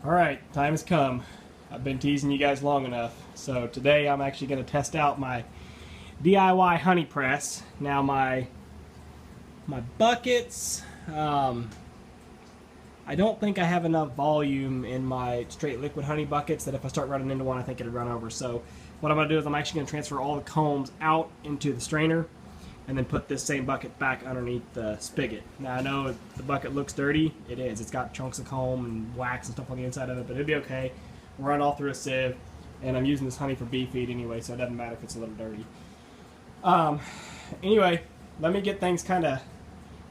Alright, time has come. I've been teasing you guys long enough. So today I'm actually going to test out my DIY honey press. Now my buckets, I don't think I have enough volume in my straight liquid honey buckets that if I start running into one I think it'd run over. So what I'm going to do is I'm actually going to transfer all the combs out into the strainer and then put this same bucket back underneath the spigot. Now I know the bucket looks dirty. It is. It's got chunks of comb and wax and stuff on the inside of it, but it'll be okay. We'll run all through a sieve, and I'm using this honey for bee feed anyway, so it doesn't matter if it's a little dirty. Anyway, let me get things kind of,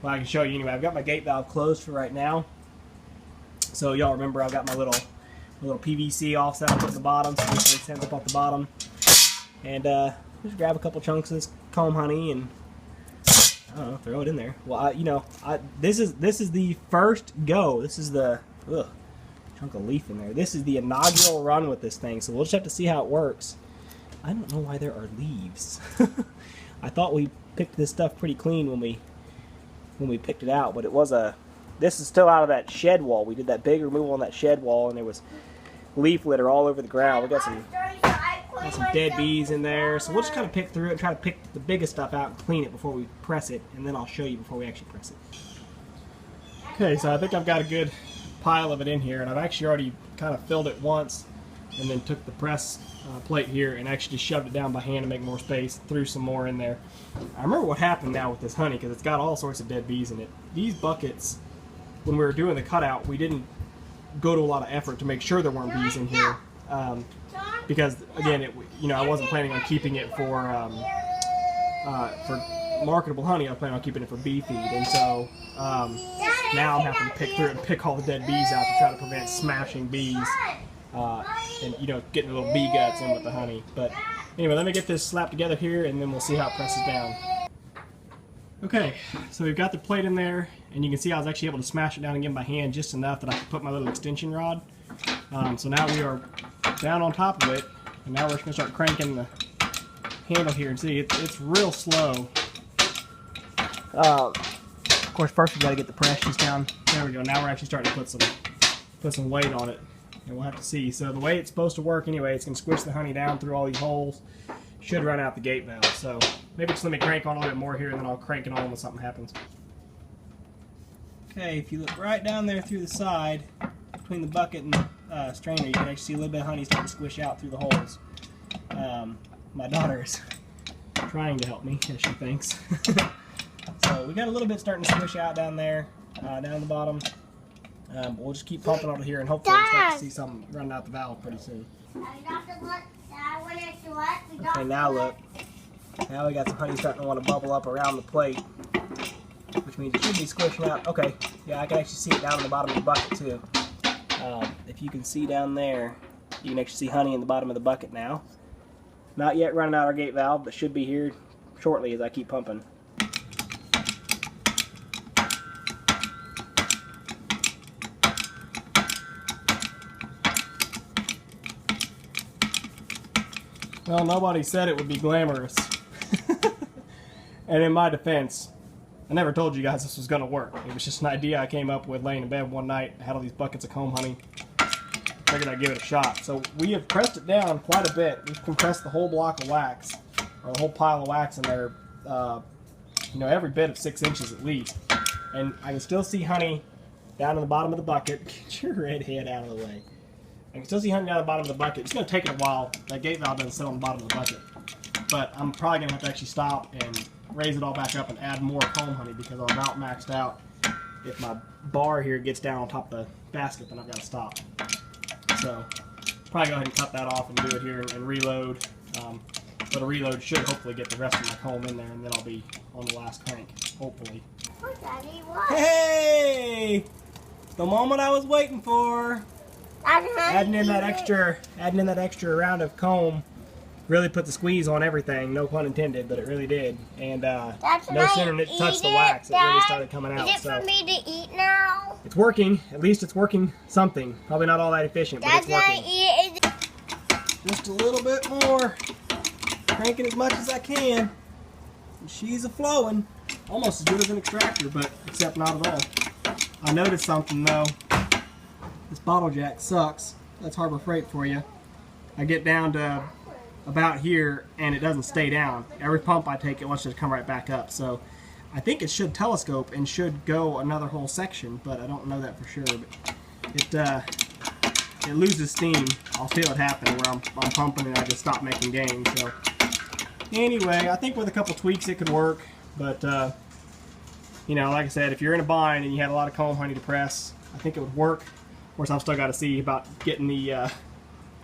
well, I can show you anyway. I've got my gate valve closed for right now. So y'all remember I've got my little PVC offset I put at the bottom, so this thing stands up off the bottom. And just grab a couple chunks of this comb honey and I don't know, throw it in there. Well, this is the first go. This is the chunk of leaf in there. This is the inaugural run with this thing, so we'll just have to see how it works. I don't know why there are leaves. I thought we picked this stuff pretty clean when we picked it out, but it was this is still out of that shed wall. We did that big removal on that shed wall, and there was leaf litter all over the ground. We got some dead bees in there, so we'll just kind of pick through it and try to pick the biggest stuff out and clean it before we press it, and then I'll show you before we actually press it. Okay, so I think I've got a good pile of it in here, and I've actually already kind of filled it once and then took the press plate here and actually just shoved it down by hand to make more space, threw some more in there. I remember what happened now with this honey because it's got all sorts of dead bees in it. These buckets, when we were doing the cutout, we didn't go to a lot of effort to make sure there weren't bees in here. Because again, I wasn't planning on keeping it for marketable honey. I was planning on keeping it for bee feed, and so now I'm having to pick through it and pick all the dead bees out to try to prevent smashing bees and getting the little bee guts in with the honey. But anyway, let me get this slapped together here, and then we'll see how it presses down. Okay, so we've got the plate in there, and you can see I was actually able to smash it down again by hand just enough that I could put my little extension rod. So now we are down on top of it, and now we're just going to start cranking the handle here, and see it's real slow. Of course, first we got to get the pressures down. There we go. Now we're actually starting to put some weight on it, and we'll have to see. So the way it's supposed to work anyway, it's going to squish the honey down through all these holes. Should run out the gate valve. So maybe just let me crank on a little bit more here, and then I'll crank it on when something happens. Okay, if you look right down there through the side between the bucket and the strainer, you can actually see a little bit of honey starting to squish out through the holes. My daughter is trying to help me, as she thinks. So we got a little bit starting to squish out down there, down the bottom. We'll just keep pumping over here, and hopefully we'll start to see something running out the valve pretty soon. Okay, now look. Now we got some honey starting to want to bubble up around the plate, which means it should be squishing out. Okay, yeah, I can actually see it down in the bottom of the bucket too. If you can see down there, you can actually see honey in the bottom of the bucket now. Not yet running out our gate valve, but should be here shortly as I keep pumping. Well, nobody said it would be glamorous. And in my defense, I never told you guys this was going to work. It was just an idea I came up with laying in bed one night. I had all these buckets of comb honey. Figured I'd give it a shot. So we have pressed it down quite a bit. We've compressed the whole block of wax, or the whole pile of wax in there, every bit of 6 inches at least. And I can still see honey down in the bottom of the bucket. Get your red head out of the way. I can still see honey down the bottom of the bucket. It's going to take it a while. That gate valve doesn't sit on the bottom of the bucket. But I'm probably going to have to actually stop and raise it all back up and add more comb honey because I'm about maxed out. If my bar here gets down on top of the basket, then I've got to stop. So probably go ahead and cut that off and do it here and reload. But a reload should hopefully get the rest of my comb in there, and then I'll be on the last crank, hopefully. Hey! The moment I was waiting for. Adding in that extra round of comb really put the squeeze on everything. No pun intended, but it really did. And no sooner than it touched the wax, it really started coming out. Is it for me to eat now? It's working. At least it's working something. Probably not all that efficient, but it's working. Just a little bit more. Cranking as much as I can. And she's a-flowing. Almost as good as an extractor, but except not at all. I noticed something though. This bottle jack sucks. That's Harbor Freight for you. I get down to about here and it doesn't stay down. Every pump I take, it wants to come right back up. So I think it should telescope and should go another whole section, but I don't know that for sure. But it loses steam. I'll feel it happen where I'm pumping and I just stop making gain. So anyway, I think with a couple tweaks it could work. But you know, like I said, if you're in a bind and you had a lot of comb honey to press, I think it would work. Of course, I've still got to see about getting the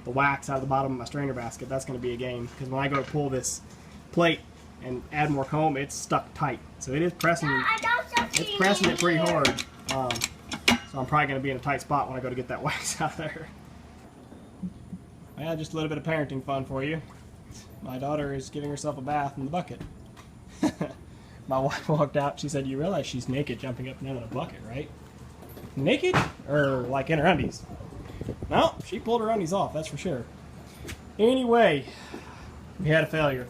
wax out of the bottom of my strainer basket. That's going to be a game, because when I go to pull this plate and add more comb, it's stuck tight. So it is pressing. It's pressing it pretty hard. So I'm probably going to be in a tight spot when I go to get that wax out of there. Well, just a little bit of parenting fun for you. My daughter is giving herself a bath in the bucket. My wife walked out. She said, "You realize she's naked jumping up and down in a bucket, right?" Naked? Or like in her undies? No, she pulled her undies off, that's for sure. Anyway, we had a failure.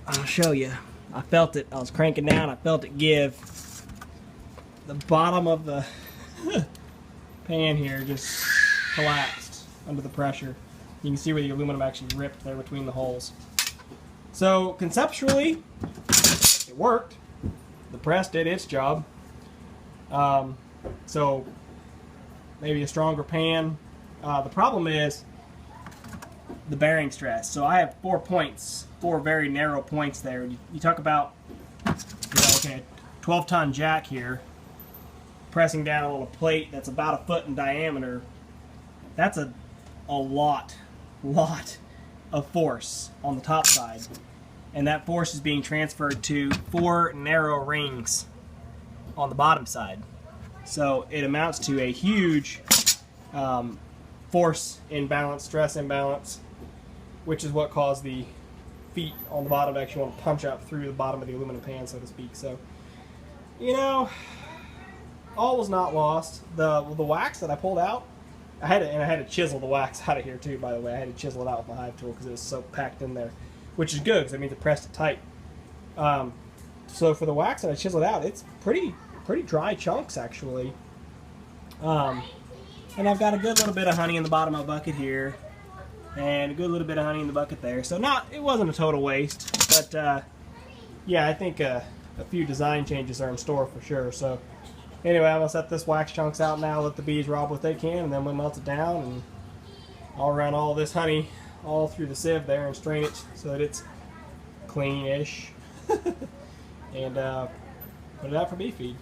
I'll show you. I felt it. I was cranking down. I felt it give. The bottom of the pan here just collapsed under the pressure. You can see where the aluminum actually ripped there between the holes. So conceptually, it worked. The press did its job. So maybe a stronger pan. The problem is the bearing stress. So I have 4 points, 4 very narrow points there. You talk about, okay, 12-ton jack here, pressing down on a plate that's about 1 foot in diameter. That's a lot of force on the top side, and that force is being transferred to 4 narrow rings on the bottom side. So it amounts to a huge force imbalance, stress imbalance, which is what caused the feet on the bottom to actually want to punch up through the bottom of the aluminum pan, so to speak. So, you know, all was not lost. The wax that I pulled out, I had to chisel the wax out of here too, by the way. I had to chisel it out with my hive tool because it was so packed in there, which is good because it means it pressed it tight. So for the wax that I chiseled out, it's pretty dry chunks actually. And I've got a good little bit of honey in the bottom of my bucket here, and a good little bit of honey in the bucket there. So it wasn't a total waste, but yeah, I think a few design changes are in store for sure. So anyway, I'm gonna set this wax chunks out now, let the bees rob what they can, and then we'll melt it down, and I'll run all this honey all through the sieve there and strain it so that it's clean-ish. And put it out for bee feed.